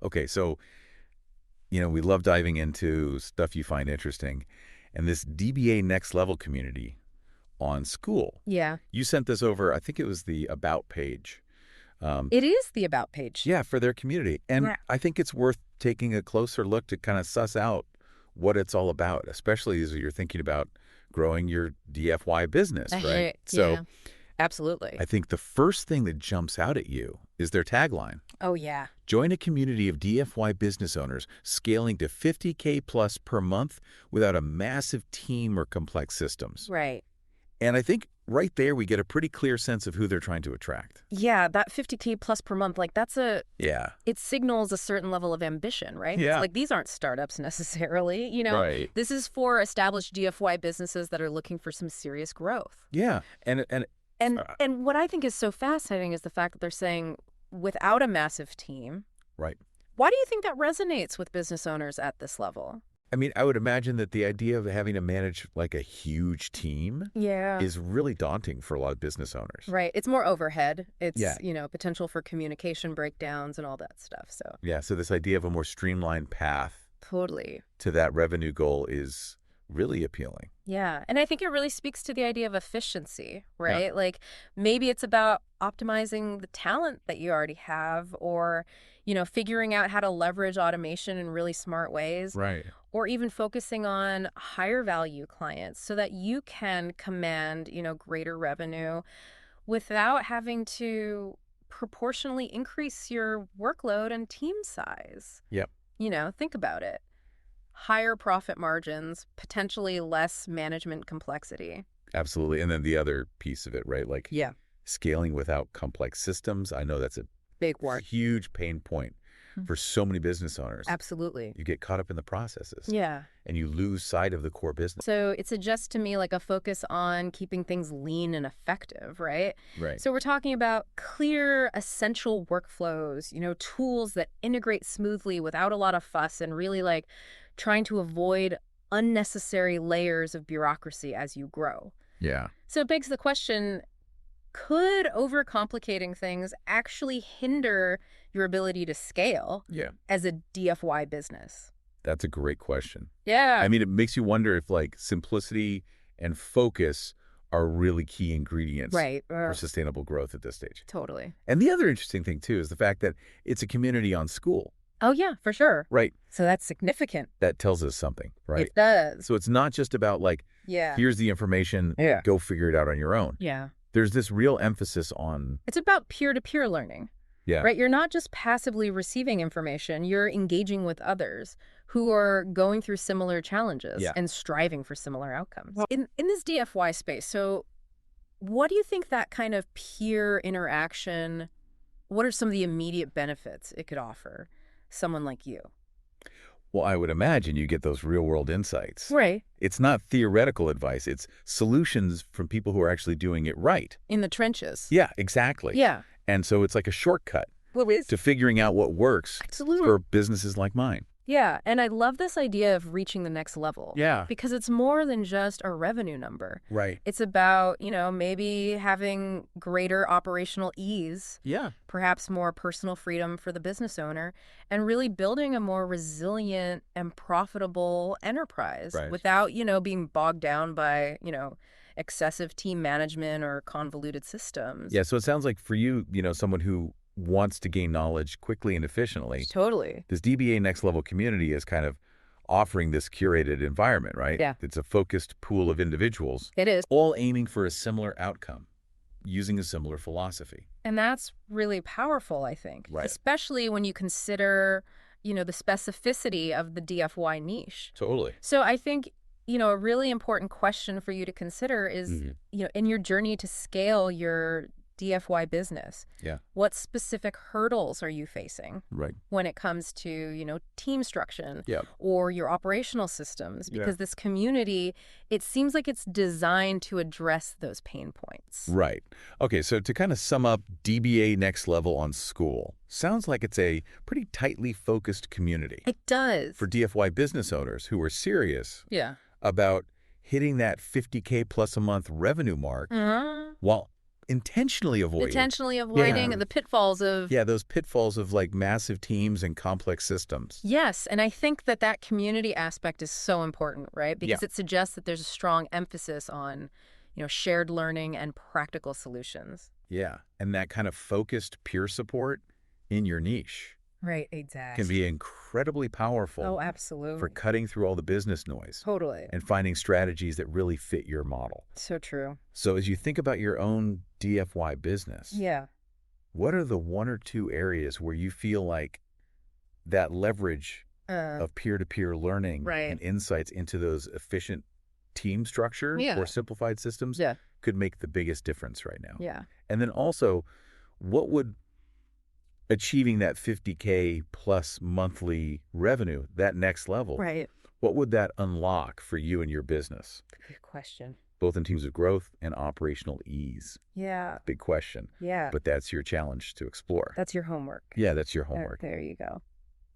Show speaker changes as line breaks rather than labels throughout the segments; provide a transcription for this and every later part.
Okay, so, we love diving into stuff you find interesting. And this DBA Next Level community on Skool,
Yeah.
you sent this over, I think it was the About page.
It is the About page.
Yeah, for their community. And
Yeah.
I think it's worth taking a closer look to kind of suss out what it's all about, especially as you're thinking about growing your DFY business, right? So
Yeah, absolutely.
I think the first thing that jumps out at you is their tagline.
Oh, yeah.
Join a community of DFY business owners scaling to 50K plus per month without a massive team or complex systems.
Right.
And I think right there we get a pretty clear sense of who they're trying to attract.
Yeah, that 50K plus per month, like
Yeah.
it signals a certain level of ambition, right? It's
Yeah.
like these aren't startups necessarily,
Right.
This is for established DFY businesses that are looking for some serious growth.
Yeah. And
And what I think is so fascinating is the fact that they're saying without a massive team.
right.
Why do you think that resonates with business owners at this level?
I mean, I would imagine that the idea of having to manage like a huge team
Yeah.
is really daunting for a lot of business owners.
Right. It's more overhead. It's,
Yeah.
Potential for communication breakdowns and all that stuff. So
Yeah, so this idea of a more streamlined path
totally.
to that revenue goal is really appealing.
Yeah. And I think it really speaks to the idea of efficiency, right? Like maybe it's about optimizing the talent that you already have or, figuring out how to leverage automation in really smart ways.
Right.
Or even focusing on higher value clients so that you can command, greater revenue without having to proportionally increase your workload and team size.
Yep.
Think about it. Higher profit margins, potentially less management complexity.
Absolutely. And then the other piece of it, right? Like
Yeah.
scaling without complex systems. I know that's a
Big work.
huge pain point for so many business owners.
Absolutely.
You get caught up in the processes.
Yeah.
And you lose sight of the core business.
So it suggests to me like a focus on keeping things lean and effective, right?
Right.
So we're talking about clear, essential workflows, tools that integrate smoothly without a lot of fuss and really like trying to avoid unnecessary layers of bureaucracy as you grow.
Yeah.
So it begs the question, could overcomplicating things actually hinder your ability to scale as a DFY business?
That's a great question.
Yeah.
I mean, it makes you wonder if like simplicity and focus are really key ingredients
Right.
for sustainable growth at this stage.
Totally.
And the other interesting thing, too, is the fact that it's a community on Skool.
Oh, yeah, for sure.
Right.
So that's significant.
That tells us something, right?
It does.
So it's not just about like,
Yeah.
here's the information, go figure it out on your own.
Yeah.
There's this real emphasis on...
It's about peer-to-peer learning.
Yeah.
Right? You're not just passively receiving information, you're engaging with others who are going through similar challenges and striving for similar outcomes. In this DFY space, so what do you think that kind of peer interaction, what are some of the immediate benefits it could offer someone like you?
Well, I would imagine you get those real-world insights.
Right.
It's not theoretical advice. It's solutions from people who are actually doing it right.
In the trenches.
Yeah, exactly.
Yeah.
And so it's like a shortcut to figuring out what works for businesses like mine.
Yeah, and I love this idea of reaching the next level.
Yeah.
Because it's more than just a revenue number.
Right.
It's about, maybe having greater operational ease.
Yeah.
Perhaps more personal freedom for the business owner, and really building a more resilient and profitable enterprise without, being bogged down by, excessive team management or convoluted systems.
Yeah, so it sounds like for you, someone who wants to gain knowledge quickly and efficiently.
Totally.
This DBA Next Level community is kind of offering this curated environment, right?
Yeah.
It's a focused pool of individuals.
It is.
All aiming for a similar outcome, using a similar philosophy.
And that's really powerful, I think.
Right.
Especially when you consider, the specificity of the DFY niche.
Totally.
So I think, a really important question for you to consider is, in your journey to scale your DFY business, what specific hurdles are you facing when it comes to, team structure or your operational systems? Because this community, it seems like it's designed to address those pain points.
Right. Okay, so to kind of sum up DBA Next Level on Skool, sounds like it's a pretty tightly focused community.
It does.
For DFY business owners who are serious about hitting that 50K plus a month revenue mark while intentionally avoided.
Intentionally avoiding the pitfalls of...
Yeah, those pitfalls of like massive teams and complex systems.
Yes, and I think that community aspect is so important, right? Because it suggests that there's a strong emphasis on, shared learning and practical solutions.
Yeah, and that kind of focused peer support in your niche.
Right, exactly.
Can be incredibly powerful.
Oh, absolutely.
For cutting through all the business noise.
Totally.
And finding strategies that really fit your model.
So true.
So as you think about your own DFY business, what are the 1 or 2 areas where you feel like that leverage of peer-to-peer learning and insights into those efficient team structure or simplified systems could make the biggest difference right now?
Yeah.
And then also, what would achieving that $50K plus monthly revenue, that next level, what would that unlock for you and your business?
Good question.
Both in terms of growth and operational ease.
Yeah.
Big question.
Yeah.
But that's your challenge to explore.
That's your homework.
Yeah, that's your homework.
There you go.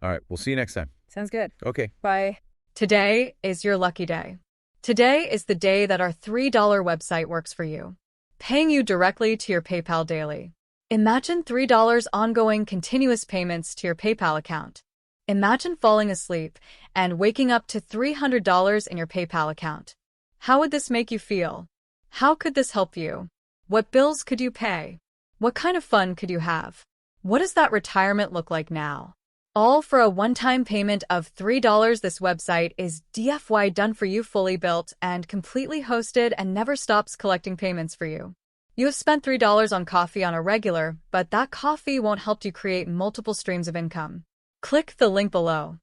All right, we'll see you next time.
Sounds good.
Okay.
Bye.
Today is your lucky day. Today is the day that our $3 website works for you, paying you directly to your PayPal daily. Imagine $3 ongoing continuous payments to your PayPal account. Imagine falling asleep and waking up to $300 in your PayPal account. How would this make you feel? How could this help you? What bills could you pay? What kind of fun could you have? What does that retirement look like now? All for a one-time payment of $3. This website is DFY done for you, fully built and completely hosted, and never stops collecting payments for you. You have spent $3 on coffee on a regular, but that coffee won't help you create multiple streams of income. Click the link below.